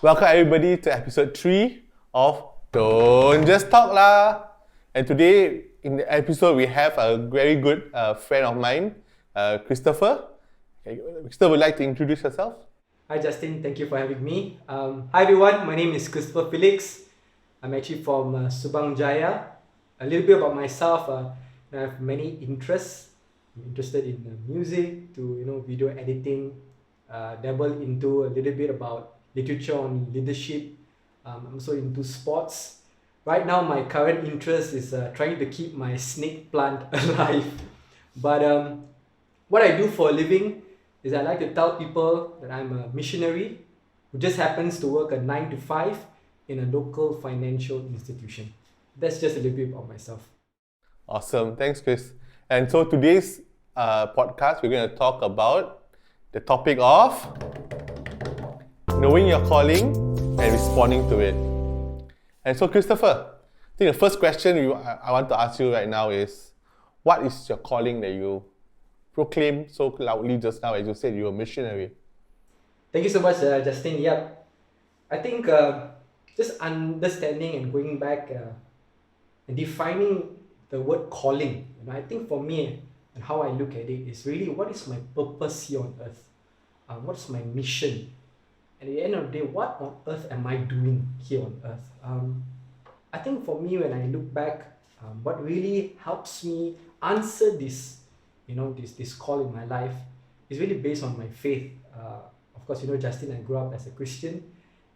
Welcome everybody to episode 3 of Don't Just Talk lah. And today in the episode we have a very good friend of mine, Christopher. Okay, Christopher would like to introduce yourself. Hi Justin, thank you for having me. Hi everyone, my name is Christopher Felix. I'm actually from Subang Jaya. A little bit about myself, I have many interests. I'm interested in music to video editing, dabble into a little bit about literature on leadership. I'm also into sports. Right now my current interest is trying to keep my snake plant alive. But what I do for a living is I like to tell people that I'm a missionary who just happens to work a 9 to 5 in a local financial institution. That's just a little bit about myself. Awesome, thanks Chris. And so today's podcast we're going to talk about the topic of knowing your calling and responding to it. And so Christopher, I think the first question I want to ask you right now is, what is your calling that you proclaim so loudly just now, as you said you're a missionary? Thank you so much, Justin. Yep. I think just understanding and going back and defining the word calling. I think for me and how I look at it is really, what is my purpose here on earth? What's my mission? And at the end of the day, what on earth am I doing here on earth? I think for me, when I look back, what really helps me answer this call in my life is really based on my faith. Of course, Justin, I grew up as a Christian,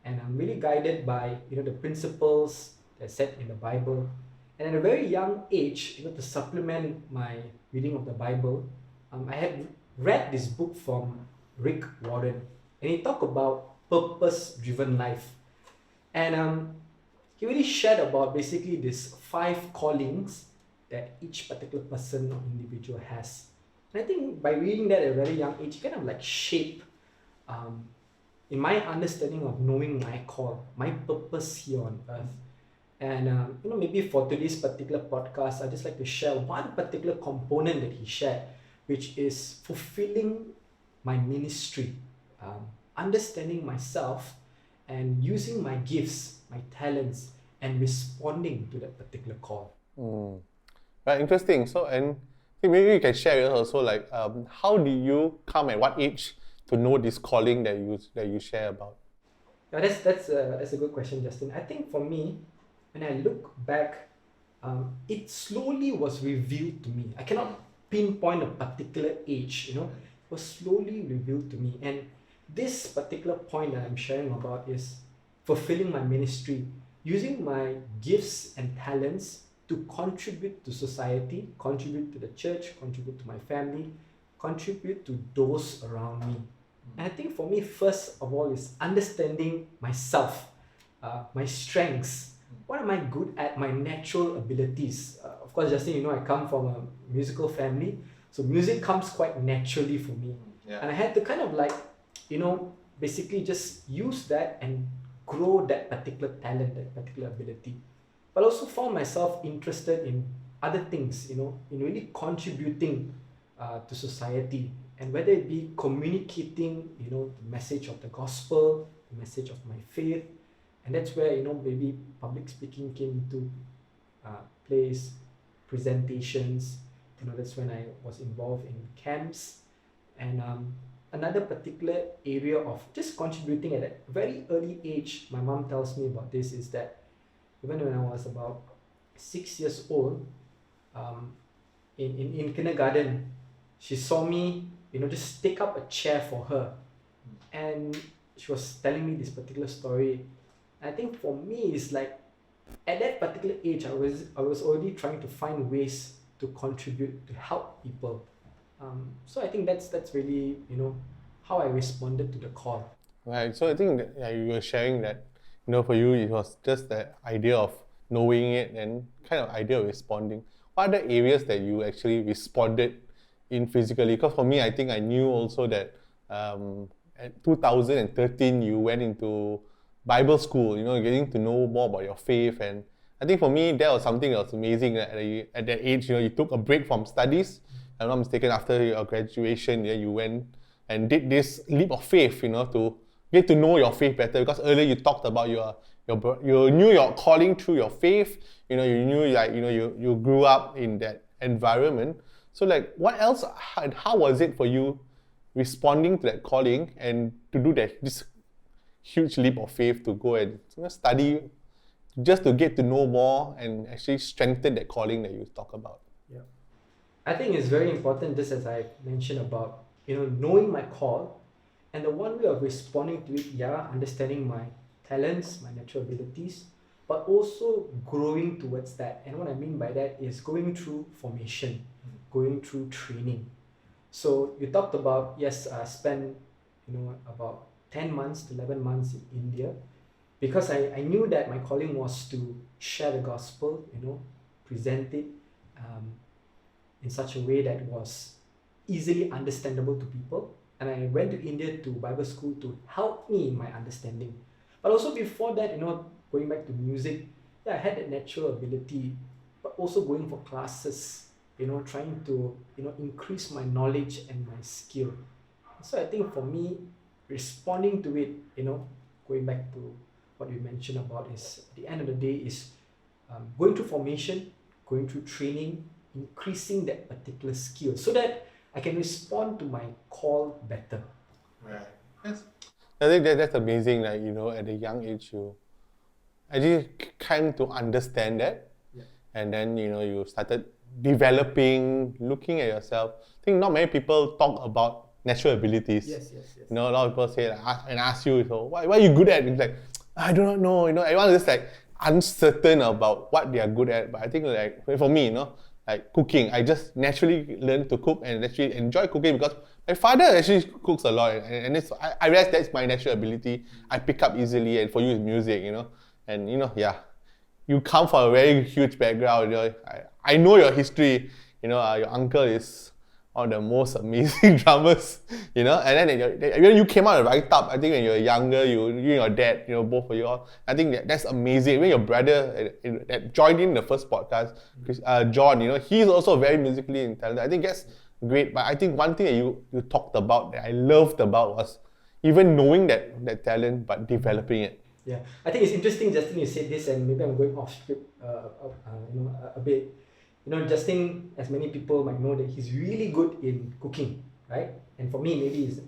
and I'm really guided by the principles that's set in the Bible. And at a very young age, to supplement my reading of the Bible, I had read this book from Rick Warren, and he talked about purpose-driven life. And he really shared about basically these 5 callings that each particular person or individual has. And I think by reading that at a very young age, it kind of like shape in my understanding of knowing my call, my purpose here on earth. And maybe for today's particular podcast, I'd just like to share one particular component that he shared, which is fulfilling my ministry, understanding myself and using my gifts, my talents, and responding to that particular call. Right, interesting. So, and maybe you can share with us also, like, how did you come at what age to know this calling that you share about? Yeah, that's a good question, Justin. I think for me, when I look back, it slowly was revealed to me. I cannot pinpoint a particular age. It was slowly revealed to me. And this particular point that I'm sharing about is fulfilling my ministry, using my gifts and talents to contribute to society, contribute to the church, contribute to my family, contribute to those around me. And I think for me, first of all, is understanding myself, my strengths. What am I good at? My natural abilities. Of course, Justin, I come from a musical family, so music comes quite naturally for me. Yeah. And I had to kind of like, basically just use that and grow that particular talent, that particular ability. But also found myself interested in other things, in really contributing to society. And whether it be communicating, the message of the gospel, the message of my faith. And that's where, maybe public speaking came into place, presentations. That's when I was involved in camps. And another particular area of just contributing at a very early age, my mom tells me about this, is that even when I was about 6 years old, in kindergarten, she saw me, just take up a chair for her. And she was telling me this particular story. I think for me, it's like, at that particular age, I was already trying to find ways to contribute, to help people. So I think that's really, how I responded to the call. Right. So I think that, you were sharing that, for you, it was just the idea of knowing it and kind of idea of responding. What are the areas that you actually responded in physically? Because for me, I think I knew also that at 2013, you went into Bible school, getting to know more about your faith. And I think for me, that was something that was amazing. That at that age, you took a break from studies. If I'm not mistaken, after your graduation, you went and did this leap of faith, to get to know your faith better, because earlier you talked about you knew your calling through your faith. You know, you knew like you grew up in that environment. So like, what else? How was it for you responding to that calling and to do this huge leap of faith to go and study, just to get to know more and actually strengthen that calling that you talk about? Yeah, I think it's very important, just as I mentioned about knowing my call, and the one way of responding to it, understanding my talents, my natural abilities, but also growing towards that. And what I mean by that is going through formation, going through training. So you talked about, yes, I spent about 10 months to 11 months in India, because I knew that my calling was to share the gospel, present it in such a way that was easily understandable to people. And I went to India to Bible school to help me in my understanding. But also before that, going back to music, I had that natural ability, but also going for classes, trying to, increase my knowledge and my skill. So I think for me, responding to it, going back to what you mentioned about, is at the end of the day is going through formation, going through training, increasing that particular skill so that I can respond to my call better. Right. Yes. I think that's amazing. Like, at a young age, you actually came to understand that. Yeah. And then, you started developing, looking at yourself. I think not many people talk about natural abilities. Yes. A lot of people say, ask you, so what are you good at? It's like, I do not know. Everyone is just like uncertain about what they are good at. But I think like for me, like cooking, I just naturally learned to cook and actually enjoy cooking because my father actually cooks a lot, and I realize that's my natural ability. I pick up easily, and for you it's music, and you come from a very huge background. I know your history. Your uncle is one of the most amazing drummers, and then you came out right up. I think when you were younger, you and your dad, both of you all. I think that's amazing. When your brother that joined in the first podcast, John, he's also very musically talented. I think that's great. But I think one thing that you talked about that I loved about was even knowing that talent, but developing it. Yeah, I think it's interesting, Justin, you said this, and maybe I'm going off script a bit. Justin, as many people might know, that he's really good in cooking, right? And for me, maybe it's,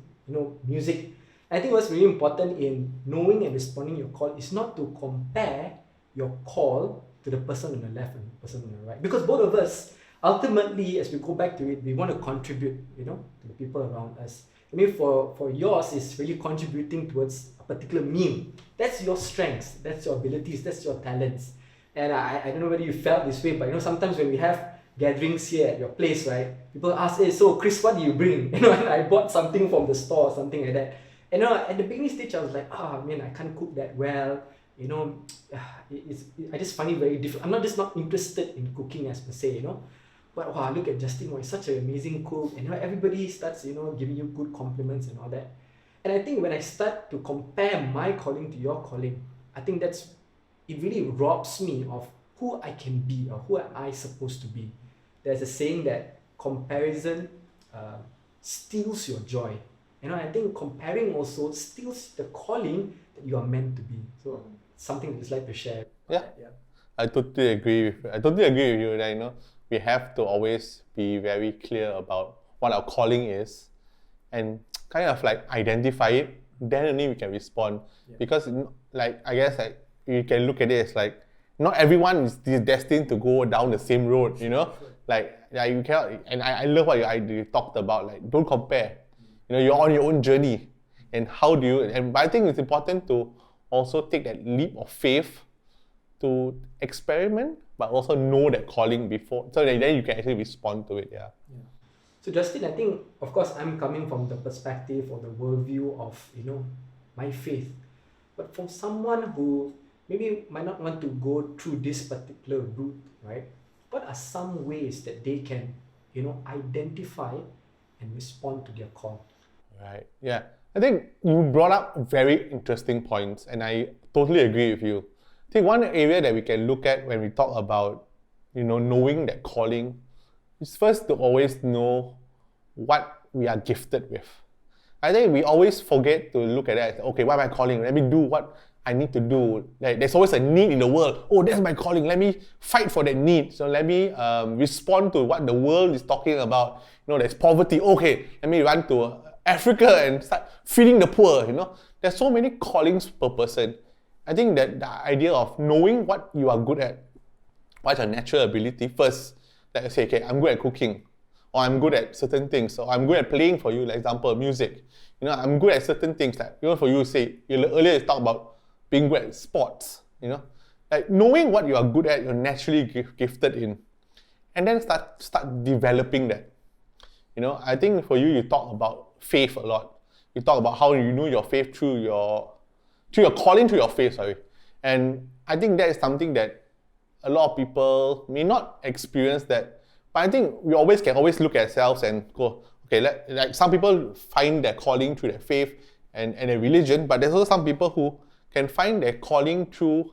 music. I think what's really important in knowing and responding your call is not to compare your call to the person on the left and the person on the right. Because both of us, ultimately, as we go back to it, we want to contribute, to the people around us. I mean, for yours, it's really contributing towards a particular meal. That's your strengths, that's your abilities, that's your talents. And I don't know whether you felt this way, but sometimes when we have gatherings here at your place, right? People ask, hey, so Chris, what do you bring? And I bought something from the store or something like that. And at the beginning stage, I was like, man, I can't cook that well. I just find it very difficult. I'm just not interested in cooking as per se, But wow, look at Justin, he's such an amazing cook. And everybody starts, giving you good compliments and all that. And I think when I start to compare my calling to your calling, I think it really robs me of who I can be or who am I supposed to be. There's a saying that comparison steals your joy. I think comparing also steals the calling that you are meant to be. So something I'd just like to share. Yeah. I totally agree with you that we have to always be very clear about what our calling is and kind of like identify it. Then only we can respond. Yeah. Because like I guess like you can look at it as like not everyone is destined to go down the same road, Sure. Like you cannot, and I love what you talked about, like don't compare. You're on your own journey, and how do you? But I think it's important to also take that leap of faith to experiment, but also know that calling before, so that then you can actually respond to it. Yeah. So Justin, I think of course I'm coming from the perspective or the worldview of my faith, but for someone who maybe might not want to go through this particular route, right? What are some ways that they can, identify and respond to their call? Right. Yeah. I think you brought up very interesting points, and I totally agree with you. I think one area that we can look at when we talk about, knowing that calling is first to always know what we are gifted with. I think we always forget to look at that. Okay, what am I calling? Let me do what I need to do. Like, there's always a need in the world. Oh, that's my calling. Let me fight for that need. So let me respond to what the world is talking about. There's poverty. Okay, let me run to Africa and start feeding the poor. There's so many callings per person. I think that the idea of knowing what you are good at, what's your natural ability first. Like I say, okay, I'm good at cooking, or I'm good at certain things, or I'm good at playing for you, like example, music. I'm good at certain things. Like, for you, say, earlier you talked about being good at sports, Like, knowing what you are good at, you're naturally gifted in. And then start developing that. I think for you talk about faith a lot. You talk about how you know your faith through your calling, through your faith, sorry. And I think that is something that a lot of people may not experience that. But I think we can always look at ourselves and go, okay, like some people find their calling through their faith and their religion, but there's also some people who can find their calling through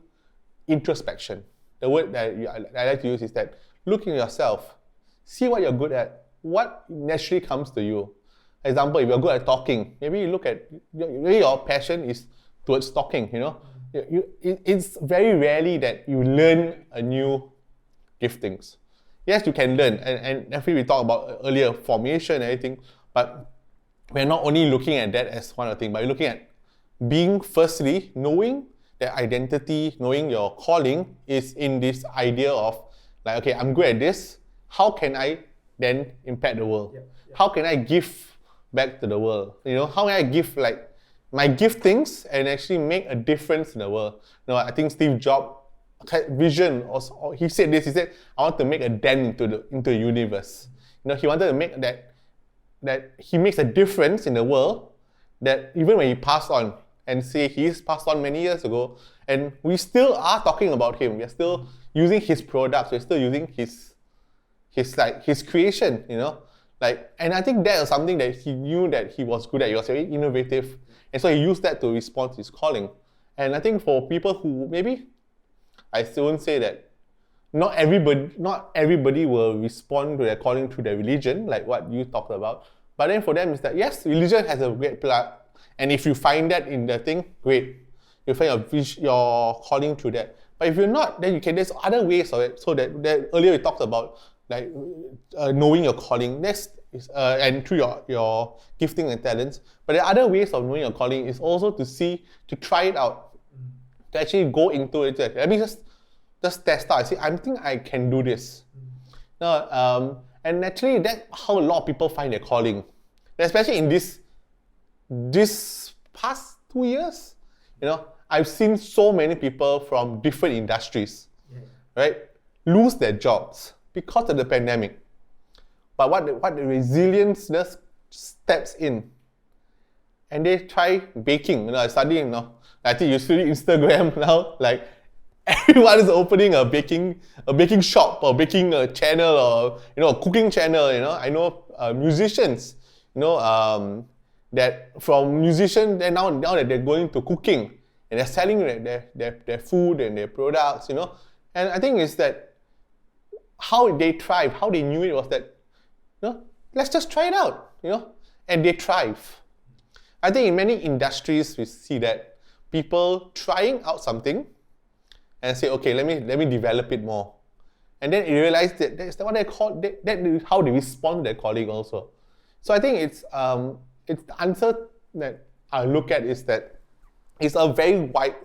introspection. The word that I like to use is that look at yourself, see what you're good at, what naturally comes to you. Example, if you're good at talking, maybe you look at, maybe your passion is towards talking, It's very rarely that you learn a new giftings. Yes, you can learn, and definitely we talked about earlier formation and everything, but we're not only looking at that as one of the things, but we're looking at being, firstly, knowing that identity, knowing your calling is in this idea of like, okay, I'm good at this, how can I then impact the world? Yep. How can I give back to the world? How can I give like my giftings and actually make a difference in the world? I think Steve Jobs had vision, or he said this, he said, I want to make a dent into the universe. He wanted to make that he makes a difference in the world, that even when he passed on, and say he's passed on many years ago, and we still are talking about him, we're still using his products, we're still using his creation, and I think that was something that he knew that he was good at. He was very innovative, and so he used that to respond to his calling. And I think for people who maybe, I still won't say that not everybody will respond to their calling through their religion, like what you talked about. But then for them, it's that yes, religion has a great plug, and if you find that in the thing, great. You find your calling through that. But if you're not, then there's other ways of it. So that earlier we talked about like knowing your calling. Next is and through your gifting and talents. But the other ways of knowing your calling is also to try it out, to actually go into it. Let me just test out. I think I can do this. And naturally, that's how a lot of people find their calling, especially in this past 2 years. I've seen so many people from different industries, right, lose their jobs because of the pandemic. But what the resilience does, steps in, and they try baking. I study, I think you see Instagram now, like everyone is opening a baking shop or baking a channel, or a cooking channel. I know musicians, that from musicians, then now that they're going to cooking and they're selling their food and their products, And I think it's that how they thrive, how they knew it was that, let's just try it out, and they thrive. I think in many industries we see that people trying out something and say, okay, let me develop it more, and then you realize that that's what they call that is how they respond to their calling also. So I think it's the answer that I look at is that it's a very wide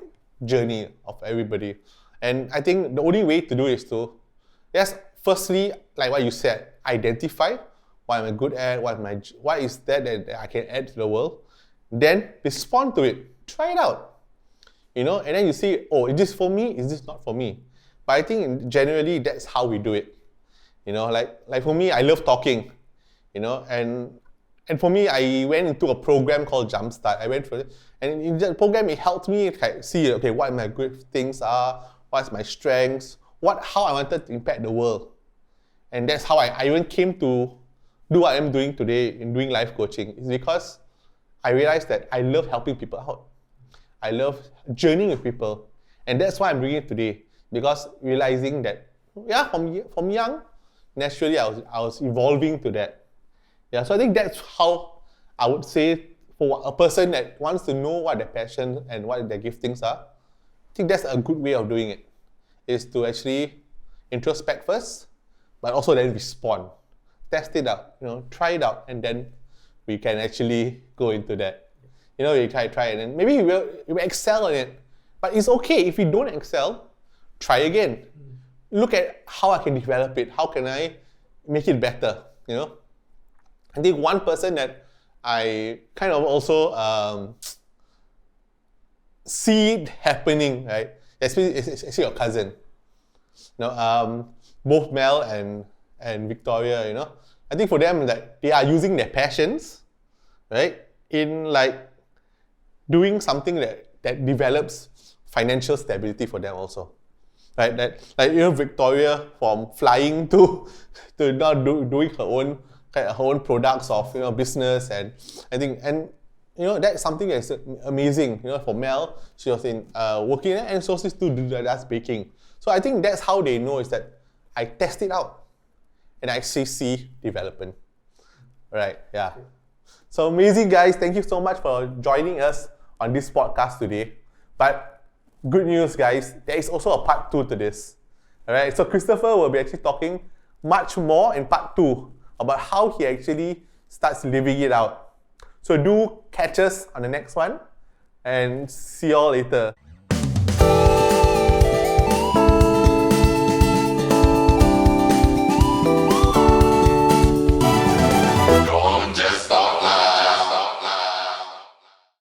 journey of everybody, and I think the only way to do is to, yes, firstly, like what you said, identify what am I good at, what is that I can add to the world, then respond to it, try it out, and then you see, oh, is this for me? Is this not for me? But I think generally that's how we do it, like for me, I love talking, and for me, I went into a program called Jumpstart. I went for it, and in that program, it helped me see, okay, what my good things are, what's my strengths, how I wanted to impact the world. And that's how I even came to do what I'm doing today in doing life coaching. It's because I realized that I love helping people out. I love journeying with people. And that's why I'm doing it today. Because realizing that, from young, naturally I was evolving to that. Yeah, so I think that's how I would say for a person that wants to know what their passion and what their giftings are, I think that's a good way of doing it, is to actually introspect first, but also then respond. Test it out, try it out, and then we can actually go into that. You try it, and then maybe you will excel in it. But it's okay if you don't excel, try again. Look at how I can develop it. How can I make it better? I think one person that I kind of also see it happening, right? Especially your cousin. Both Mel and Victoria, I think for them that they are using their passions, right, in like doing something that develops financial stability for them also, right? That Victoria, from flying to now doing her own products of business, and I think that's something that's amazing. For Mel, she was in working and so she still does baking. So I think that's how they know, is that I test it out and I actually see development. Right? Yeah. So amazing, guys. Thank you so much for joining us on this podcast today. But good news, guys, there is also a part 2 to this. Alright, so Christopher will be actually talking much more in part 2 about how he actually starts living it out. So do catch us on the next one, and see you all later.